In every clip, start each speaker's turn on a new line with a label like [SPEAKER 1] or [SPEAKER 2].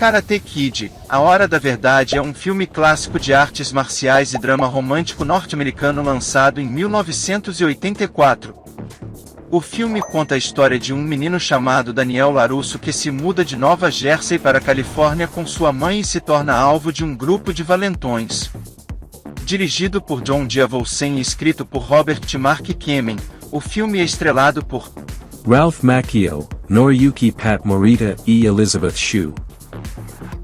[SPEAKER 1] Karate Kid, A Hora da Verdade é um filme clássico de artes marciais e drama romântico norte-americano lançado em 1984. O filme conta a história de um menino chamado Daniel LaRusso que se muda de Nova Jersey para a Califórnia com sua mãe e se torna alvo de um grupo de valentões. Dirigido por John Diavolsen e escrito por Robert Mark Kamen, o filme é estrelado por
[SPEAKER 2] Ralph Macchio, Noriyuki Pat Morita e Elizabeth Shue.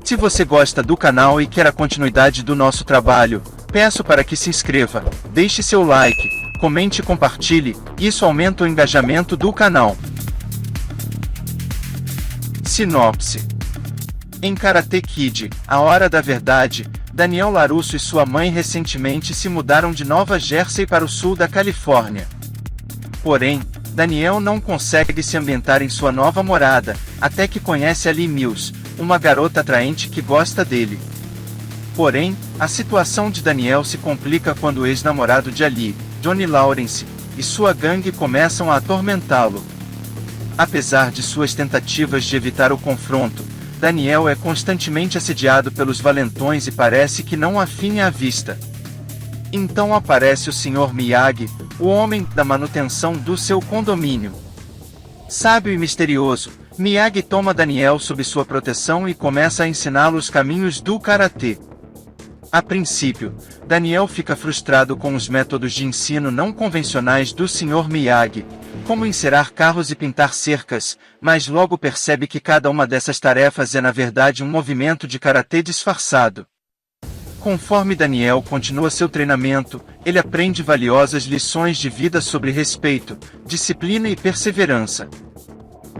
[SPEAKER 1] Se você gosta do canal e quer a continuidade do nosso trabalho, peço para que se inscreva, deixe seu like, comente e compartilhe, isso aumenta o engajamento do canal. Sinopse: em Karate Kid, A Hora da Verdade, Daniel LaRusso e sua mãe recentemente se mudaram de Nova Jersey para o sul da Califórnia. Porém, Daniel não consegue se ambientar em sua nova morada, até que conhece Ali Mills, uma garota atraente que gosta dele. Porém, a situação de Daniel se complica quando o ex-namorado de Ali, Johnny Lawrence, e sua gangue começam a atormentá-lo. Apesar de suas tentativas de evitar o confronto, Daniel é constantemente assediado pelos valentões e parece que não afine à vista. Então aparece o Sr. Miyagi, o homem da manutenção do seu condomínio. Sábio e misterioso, Miyagi toma Daniel sob sua proteção e começa a ensiná-lo os caminhos do karatê. A princípio, Daniel fica frustrado com os métodos de ensino não convencionais do Sr. Miyagi, como encerar carros e pintar cercas, mas logo percebe que cada uma dessas tarefas é na verdade um movimento de karatê disfarçado. Conforme Daniel continua seu treinamento, ele aprende valiosas lições de vida sobre respeito, disciplina e perseverança.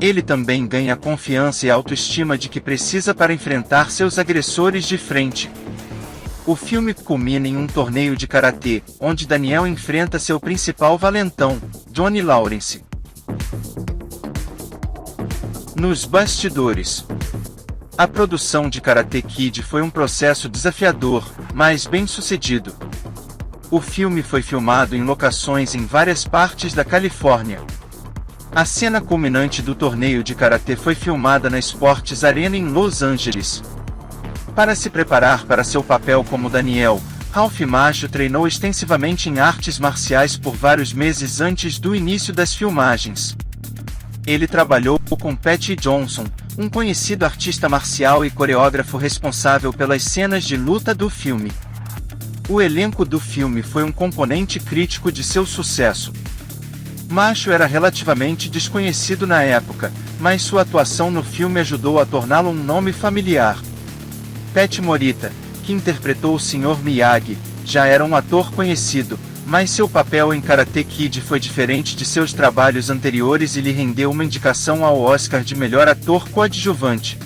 [SPEAKER 1] Ele também ganha confiança e autoestima de que precisa para enfrentar seus agressores de frente. O filme culmina em um torneio de karatê, onde Daniel enfrenta seu principal valentão, Johnny Lawrence. Nos bastidores. A produção de Karate Kid foi um processo desafiador, mas bem-sucedido. O filme foi filmado em locações em várias partes da Califórnia. A cena culminante do torneio de karatê foi filmada na Sports Arena em Los Angeles. Para se preparar para seu papel como Daniel, Ralph Macchio treinou extensivamente em artes marciais por vários meses antes do início das filmagens. Ele trabalhou com Patty Johnson, um conhecido artista marcial e coreógrafo responsável pelas cenas de luta do filme. O elenco do filme foi um componente crítico de seu sucesso. Macchio era relativamente desconhecido na época, mas sua atuação no filme ajudou a torná-lo um nome familiar. Pat Morita, que interpretou o Sr. Miyagi, já era um ator conhecido, mas seu papel em Karate Kid foi diferente de seus trabalhos anteriores e lhe rendeu uma indicação ao Oscar de melhor ator coadjuvante.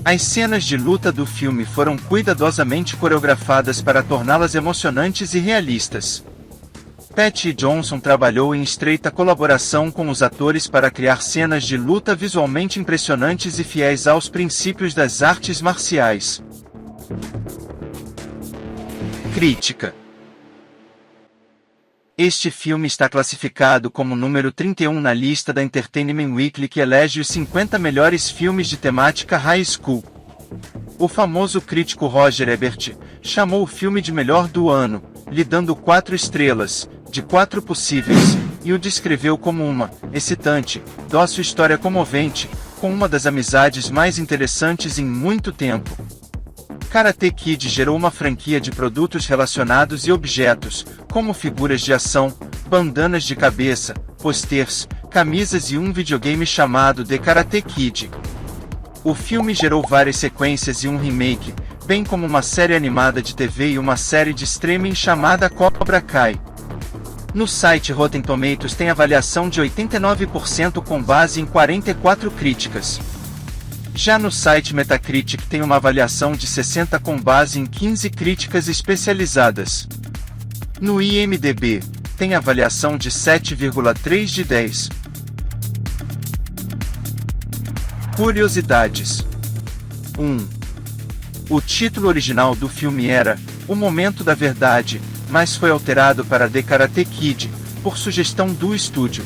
[SPEAKER 1] As cenas de luta do filme foram cuidadosamente coreografadas para torná-las emocionantes e realistas. Patty Johnson trabalhou em estreita colaboração com os atores para criar cenas de luta visualmente impressionantes e fiéis aos princípios das artes marciais. Crítica. Este filme está classificado como número 31 na lista da Entertainment Weekly que elege os 50 melhores filmes de temática high school. O famoso crítico Roger Ebert chamou o filme de melhor do ano, lhe dando 4 estrelas, de 4 possíveis, e o descreveu como uma excitante, dócil história comovente, com uma das amizades mais interessantes em muito tempo. Karate Kid gerou uma franquia de produtos relacionados e objetos, como figuras de ação, bandanas de cabeça, posters, camisas e um videogame chamado The Karate Kid. O filme gerou várias sequências e um remake, bem como uma série animada de TV e uma série de streaming chamada Cobra Kai. No site Rotten Tomatoes tem avaliação de 89% com base em 44 críticas. Já no site Metacritic tem uma avaliação de 60 com base em 15 críticas especializadas. No IMDb, tem avaliação de 7,3 de 10. Curiosidades. 1. O título original do filme era O Momento da Verdade, mas foi alterado para The Karate Kid, por sugestão do estúdio.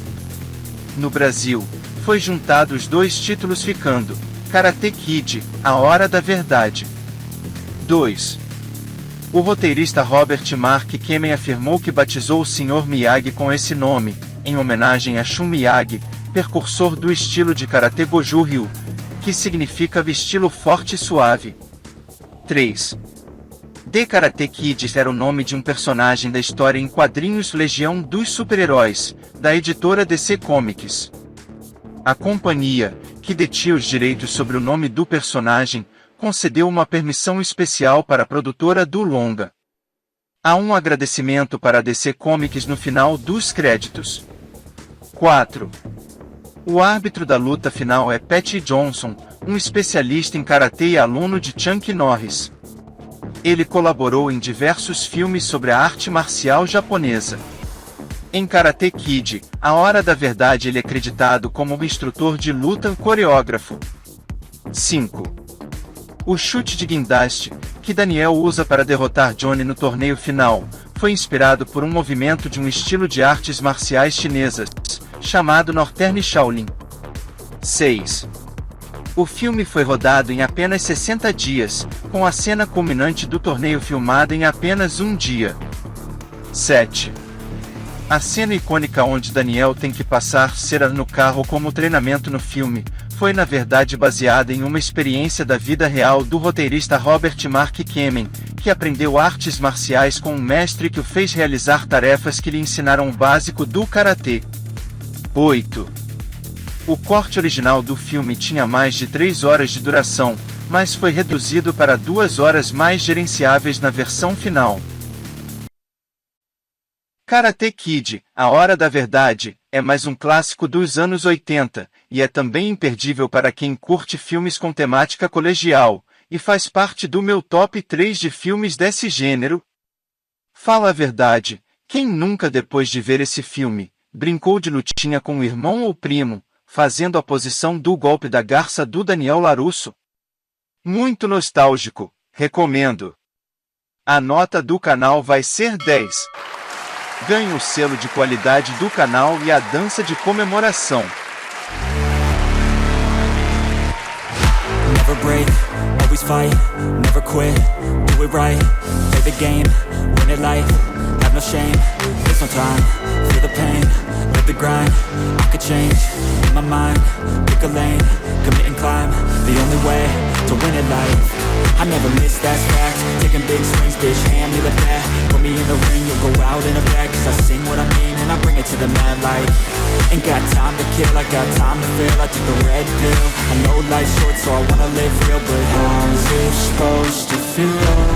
[SPEAKER 1] No Brasil, foi juntado os dois títulos ficando Karate Kid, A Hora da Verdade. 2. O roteirista Robert Mark Kamen afirmou que batizou o Sr. Miyagi com esse nome, em homenagem a Shun Miyagi, precursor do estilo de Karate Goju-Ryu, que significa estilo forte e suave. 3. The Karate Kid era o nome de um personagem da história em quadrinhos Legião dos Super-Heróis, da editora DC Comics. A companhia, que detinha os direitos sobre o nome do personagem, concedeu uma permissão especial para a produtora do longa. Há um agradecimento para a DC Comics no final dos créditos. 4. O árbitro da luta final é Patty Johnson, um especialista em karatê e aluno de Chuck Norris. Ele colaborou em diversos filmes sobre a arte marcial japonesa. Em Karate Kid, A Hora da Verdade ele é acreditado como um instrutor de luta e coreógrafo. 5. O chute de guindaste, que Daniel usa para derrotar Johnny no torneio final, foi inspirado por um movimento de um estilo de artes marciais chinesas, chamado Northern Shaolin. 6. O filme foi rodado em apenas 60 dias, com a cena culminante do torneio filmada em apenas um dia. 7. A cena icônica onde Daniel tem que passar cera no carro como treinamento no filme, foi na verdade baseada em uma experiência da vida real do roteirista Robert Mark Kamen, que aprendeu artes marciais com um mestre que o fez realizar tarefas que lhe ensinaram o básico do karatê. 8. O corte original do filme tinha mais de 3 horas de duração, mas foi reduzido para 2 horas mais gerenciáveis na versão final. Karate Kid, A Hora da Verdade, é mais um clássico dos anos 80, e é também imperdível para quem curte filmes com temática colegial, e faz parte do meu top 3 de filmes desse gênero. Fala a verdade, quem nunca depois de ver esse filme, brincou de lutinha com o irmão ou primo, fazendo a posição do golpe da garça do Daniel LaRusso? Muito nostálgico, recomendo. A nota do canal vai ser 10. Ganhe o selo de qualidade do canal e a dança de comemoração.
[SPEAKER 3] Never break, always fight, never quit, do it right, play the game, win it life, have no shame, there's no time, feel the pain, live the grind, I could change, in my mind, pick a lane, commit and climb, the only way to win it life. I never miss, that's fact. Taking big swings, bitch, hand me the bat. Put me in the ring, you'll go out in a bag. Cause I sing what I mean and I bring it to the mad light. Ain't got time to kill, I got time to feel. I took the red pill, I know life's short so I wanna live real. But how's it supposed to feel?